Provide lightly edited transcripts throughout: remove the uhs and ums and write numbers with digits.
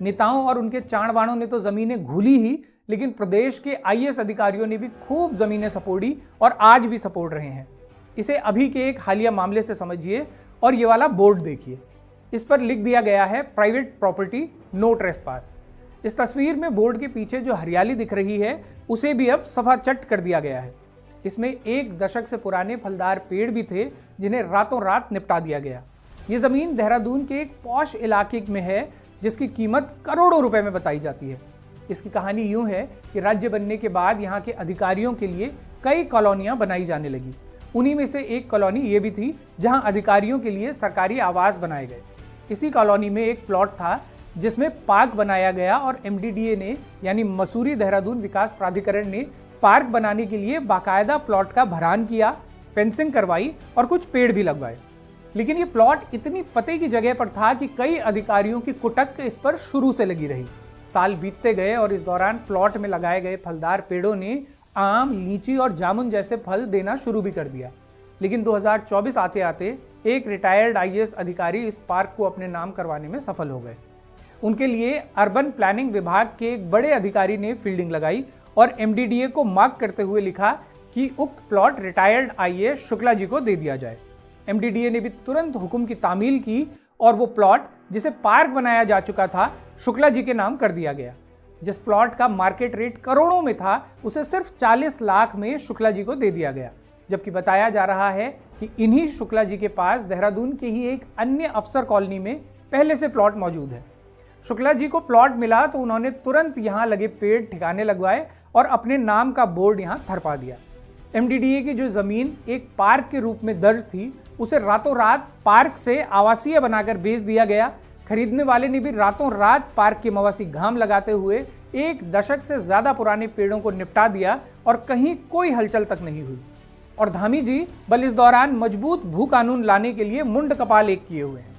नेताओं और उनके चाणवाणों ने तो जमीनें घूली ही, लेकिन प्रदेश के आईएएस अधिकारियों ने भी खूब जमीनें सपोड़ी और आज भी सपोड़ रहे हैं। इसे अभी के एक हालिया मामले से समझिए और ये वाला बोर्ड देखिए। इस पर लिख दिया गया है प्राइवेट प्रॉपर्टी नो ट्रेसपास। इस तस्वीर में बोर्ड के पीछे जो हरियाली दिख रही है उसे भी अब सफाचट कर दिया गया है। इसमें 1 दशक से पुराने फलदार पेड़ भी थे जिन्हें रातों रात निपटा दिया गया। ये जमीन देहरादून के एक पॉश इलाके में है जिसकी कीमत करोड़ों रुपए में बताई जाती है। इसकी कहानी यूं है कि राज्य बनने के बाद यहाँ के अधिकारियों के लिए कई कॉलोनियां बनाई जाने लगी। उन्हीं में से एक कॉलोनी ये भी थी जहां अधिकारियों के लिए सरकारी आवास बनाए गए। इसी कॉलोनी में एक प्लॉट था जिसमें पार्क बनाया गया और एमडीडीए ने यानी मसूरी देहरादून विकास प्राधिकरण ने पार्क बनाने के लिए बाकायदा प्लॉट का भरान किया, फेंसिंग करवाई और कुछ पेड़ भी लगवाए। लेकिन ये प्लॉट इतनी पते की जगह पर था कि कई अधिकारियों की कुटक इस पर शुरू से लगी रही। साल बीतते गए और इस दौरान प्लॉट में लगाए गए फलदार पेड़ों ने आम, लीची और जामुन जैसे फल देना शुरू भी कर दिया। लेकिन 2024 आते आते एक रिटायर्ड आईएएस अधिकारी इस पार्क को अपने नाम करवाने में सफल हो गए। उनके लिए अर्बन प्लानिंग विभाग के एक बड़े अधिकारी ने फील्डिंग लगाई और एमडीडीए को मार्क करते हुए लिखा कि उक्त plot retired IAS Shukla ji को दे दिया जाए। एमडीडीए ने भी तुरंत हुक्म की तामील की और वो प्लॉट जिसे पार्क बनाया जा चुका था शुक्ला जी के नाम कर दिया गया। जिस प्लॉट का मार्केट रेट करोड़ों में था उसे सिर्फ 40 लाख में शुक्ला जी को दे दिया गया। जबकि बताया जा रहा है कि इन्हीं शुक्ला जी के पास देहरादून के ही एक अन्य अफसर कॉलोनी में पहले से प्लॉट मौजूद है। शुक्ला जी को प्लॉट मिला तो उन्होंने तुरंत यहाँ लगे पेड़ ठिकाने लगवाए और अपने नाम का बोर्ड यहाँ थरपा दिया। एमडीडीए की जो जमीन एक पार्क के रूप में दर्ज थी उसे रातों रात पार्क से आवासीय बनाकर बेच दिया गया। खरीदने वाले ने भी रातों रात पार्क के मवासी घाम लगाते हुए 1 दशक से ज्यादा पुराने पेड़ों को निपटा दिया और कहीं कोई हलचल तक नहीं हुई। और धामी जी बल इस दौरान मजबूत भू कानून लाने के लिए मुंड कपाल एक किए हुए हैं।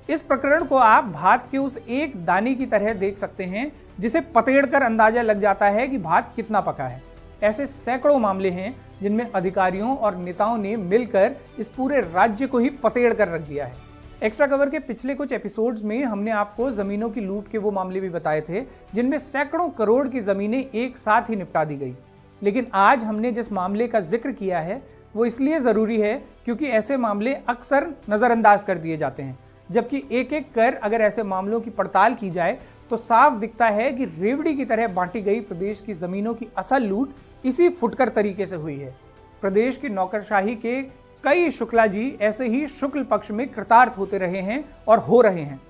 इस प्रकरण को आप भात के उस एक दाने की तरह देख सकते हैं जिसे पतेड़कर अंदाजा लग जाता है कि भात कितना पका है। ऐसे सैकड़ों मामले हैं जिनमें अधिकारियों और नेताओं ने मिलकर इस पूरे राज्य को ही पतेड़ कर रख दिया है। एक्स्ट्रा कवर के पिछले कुछ एपिसोड्स में हमने आपको जमीनों की लूट के वो मामले भी बताए थे जिनमें सैकड़ों करोड़ की जमीनें एक साथ ही निपटा दी गई। लेकिन आज हमने जिस मामले का जिक्र किया है वो इसलिए जरूरी है क्योंकि ऐसे मामले अक्सर नजरअंदाज कर दिए जाते हैं, जबकि एक एक कर अगर ऐसे मामलों की पड़ताल की जाए तो साफ दिखता है कि रेवड़ी की तरह बांटी गई प्रदेश की जमीनों की असल लूट इसी फुटकर तरीके से हुई है। प्रदेश की नौकरशाही के कई शुक्ला जी ऐसे ही शुक्ल पक्ष में कृतार्थ होते रहे हैं और हो रहे हैं।